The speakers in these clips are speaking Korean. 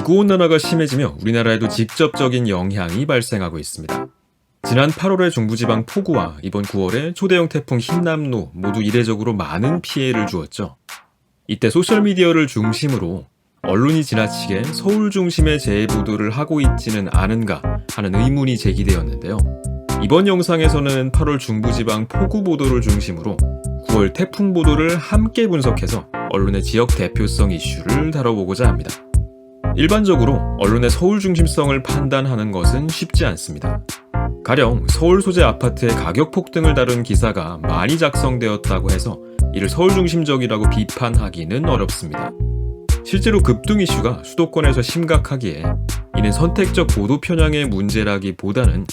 기후온난화가 심해지며 우리나라에도 직접적인 영향이 발생하고 있습니다. 지난 8월의 중부지방 폭우와 이번 9월의 초대형 태풍 흰남노 모두 이례적으로 많은 피해를 주었죠. 이때 소셜미디어를 중심으로 언론이 지나치게 서울 중심의 재해 보도를 하고 있지는 않은가 하는 의문이 제기되었는데요. 이번 영상에서는 8월 중부지방 폭우 보도를 중심으로 9월 태풍 보도를 함께 분석해서 언론의 지역 대표성 이슈를 다뤄보고자 합니다. 일반적으로 언론의 서울 중심성을 판단하는 것은 쉽지 않습니다. 가령 서울 소재 아파트의 가격 폭등을 다룬 기사가 많이 작성되었다고 해서 이를 서울 중심적이라고 비판하기는 어렵습니다. 실제로 급등 이슈가 수도권에서 심각하기에 이는 선택적 보도 편향의 문제라기보다는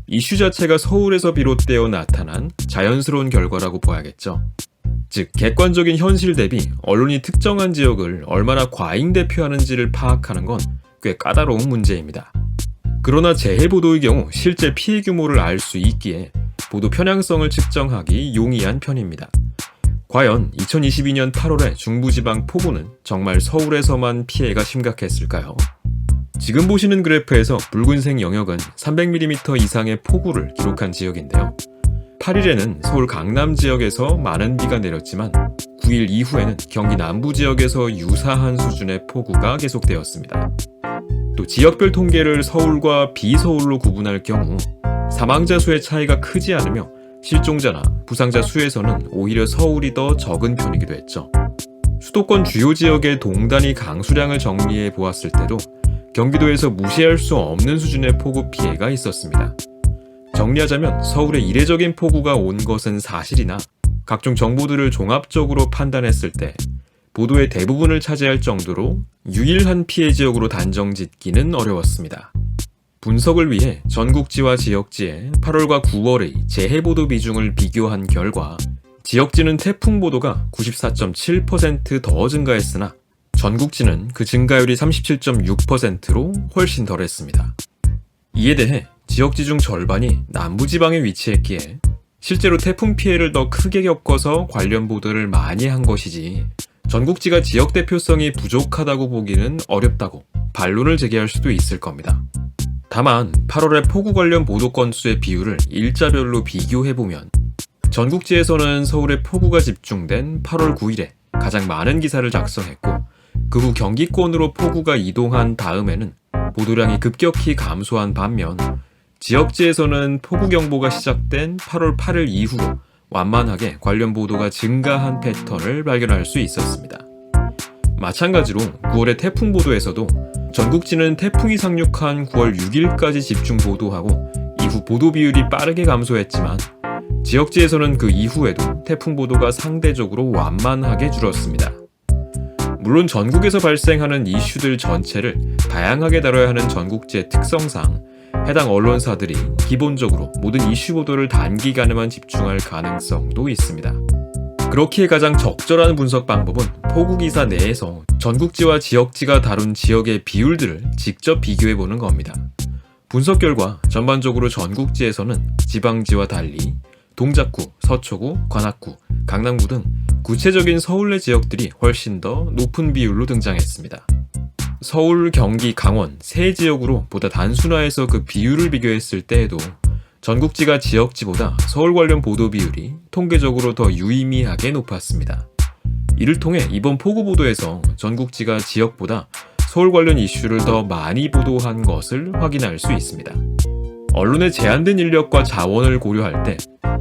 이슈 자체가 서울에서 비롯되어 나타난 자연스러운 결과라고 봐야겠죠. 즉, 객관적인 현실 대비 언론이 특정한 지역을 얼마나 과잉 대표하는지를 파악하는 건 꽤 까다로운 문제입니다. 그러나 재해 보도의 경우 실제 피해 규모를 알 수 있기에 보도 편향성을 측정하기 용이한 편입니다. 과연 2022년 8월의 중부지방 폭우는 정말 서울에서만 피해가 심각했을까요? 지금 보시는 그래프에서 붉은색 영역은 300mm 이상의 폭우를 기록한 지역인데요. 8일에는 서울 강남 지역에서 많은 비가 내렸지만 9일 이후에는 경기 남부 지역에서 유사한 수준의 폭우가 계속되었습니다. 또 지역별 통계를 서울과 비서울로 구분할 경우 사망자 수의 차이가 크지 않으며 실종자나 부상자 수에서는 오히려 서울이 더 적은 편이기도 했죠. 수도권 주요 지역의 동단위 강수량을 정리해 보았을 때도 경기도에서 무시할 수 없는 수준의 폭우 피해가 있었습니다. 정리하자면 서울에 이례적인 폭우가 온 것은 사실이나 각종 정보들을 종합적으로 판단했을 때 보도의 대부분을 차지할 정도로 유일한 피해 지역으로 단정 짓기는 어려웠습니다. 분석을 위해 전국지와 지역지의 8월과 9월의 재해 보도 비중을 비교한 결과 지역지는 태풍 보도가 94.7% 더 증가했으나 전국지는 그 증가율이 37.6%로 훨씬 덜했습니다. 이에 대해 지역지 중 절반이 남부지방에 위치했기에 실제로 태풍 피해를 더 크게 겪어서 관련 보도를 많이 한 것이지 전국지가 지역 대표성이 부족하다고 보기는 어렵다고 반론을 제기할 수도 있을 겁니다. 다만 8월의 폭우 관련 보도 건수의 비율을 일자별로 비교해보면 전국지에서는 서울에 폭우가 집중된 8월 9일에 가장 많은 기사를 작성했고 그 후 경기권으로 폭우가 이동한 다음에는 보도량이 급격히 감소한 반면 지역지에서는 폭우 경보가 시작된 8월 8일 이후로 완만하게 관련 보도가 증가한 패턴을 발견할 수 있었습니다. 마찬가지로 9월의 태풍 보도에서도 전국지는 태풍이 상륙한 9월 6일까지 집중 보도하고 이후 보도 비율이 빠르게 감소했지만 지역지에서는 그 이후에도 태풍 보도가 상대적으로 완만하게 줄었습니다. 물론 전국에서 발생하는 이슈들 전체를 다양하게 다뤄야 하는 전국지의 특성상 해당 언론사들이 기본적으로 모든 이슈 보도를 단기간에만 집중할 가능성도 있습니다. 그렇기에 가장 적절한 분석 방법은 폭우 기사 내에서 전국지와 지역지가 다룬 지역의 비율들을 직접 비교해보는 겁니다. 분석 결과 전반적으로 전국지에서는 지방지와 달리 동작구, 서초구, 관악구, 강남구 등 구체적인 서울 내 지역들이 훨씬 더 높은 비율로 등장했습니다. 서울, 경기, 강원 세 지역으로 보다 단순화해서 그 비율을 비교했을 때에도 전국지가 지역지보다 서울 관련 보도 비율이 통계적으로 더 유의미하게 높았습니다. 이를 통해 이번 폭우 보도에서 전국지가 지역보다 서울 관련 이슈를 더 많이 보도한 것을 확인할 수 있습니다. 언론의 제한된 인력과 자원을 고려할 때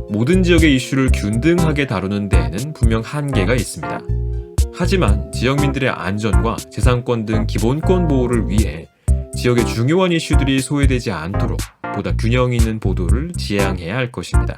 모든 지역의 이슈를 균등하게 다루는 데에는 분명 한계가 있습니다. 하지만 지역민들의 안전과 재산권 등 기본권 보호를 위해 지역의 중요한 이슈들이 소외되지 않도록 보다 균형 있는 보도를 지향해야 할 것입니다.